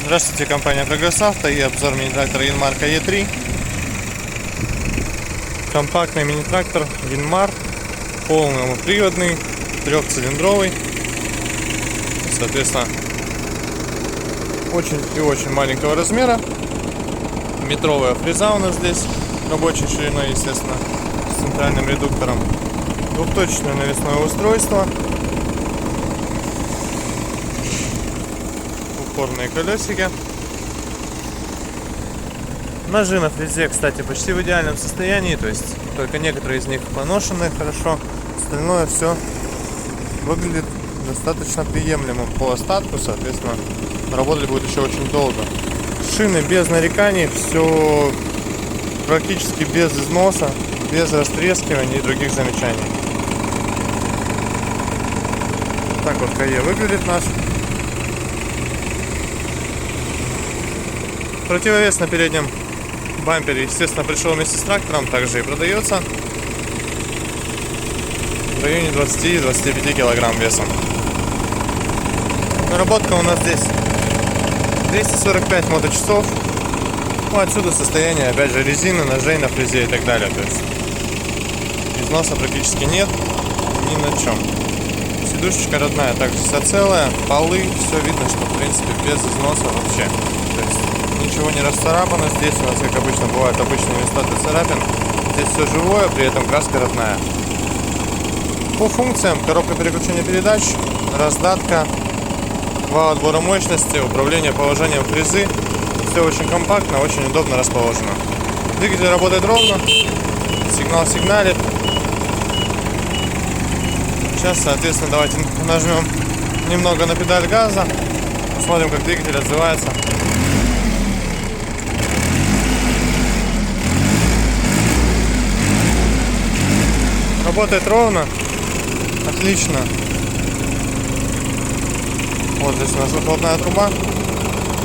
Здравствуйте, компания Прогресс Авто и обзор мини-трактора Янмарка Е3. Компактный мини-трактор Янмар, полноприводный, трехцилиндровый. Соответственно, очень и очень маленького размера. Метровая фреза у нас здесь, рабочей шириной, естественно, с центральным редуктором. Двухточечное навесное устройство. Упорные колесики. Ножи на фрезе, кстати, почти в идеальном состоянии, то есть только некоторые из них поношены хорошо, остальное все выглядит достаточно приемлемым по остатку, соответственно, работать будет еще очень долго. Шины без нареканий, все практически без износа, без растрескивания и других замечаний. Так вот КАЕ выглядит наш. Противовес на переднем бампере, естественно, пришел вместе с трактором, также и продается в районе 20-25 килограмм весом. Наработка у нас здесь 245 моточасов. Ну, отсюда состояние, опять же, резины, ножей на фрезе и так далее. То есть износа практически нет ни на чем. Сидушечка родная, также вся целая, полы, все видно, что в принципе без износа вообще. То есть ничего не расцарапано. Здесь у нас, как обычно, бывают обычные места для царапин. Здесь все живое, при этом краска родная. По функциям: коробка переключения передач, раздатка, вал отбора мощности, управление положением фрезы. Все очень компактно, очень удобно расположено. Двигатель работает ровно, сигнал сигналит. Сейчас, соответственно, давайте нажмем немного на педаль газа, посмотрим, как двигатель отзывается. Работает ровно, отлично. Вот здесь у нас выхлопная труба.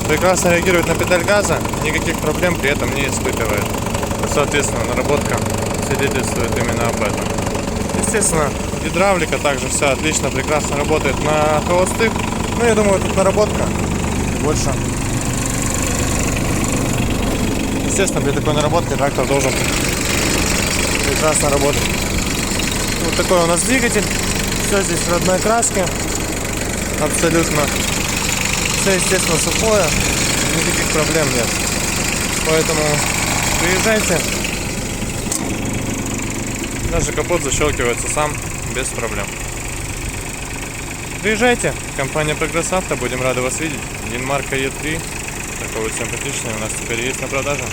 Прекрасно реагирует на педаль газа, никаких проблем при этом не испытывает. Соответственно, наработка свидетельствует именно об этом. Естественно, гидравлика также вся отлично, прекрасно работает на холостых. Ну, я думаю, тут наработка больше. Естественно, при такой наработке трактор должен прекрасно работать. Вот такой у нас двигатель. Все здесь в родной краске. Абсолютно. Все, естественно, сухое. Никаких проблем нет. Поэтому приезжайте. Даже капот защелкивается сам без проблем. Приезжайте. Компания Прогресс Авто. Будем рады вас видеть. Янмарка Е3. Такой вот симпатичный у нас теперь есть на продажу.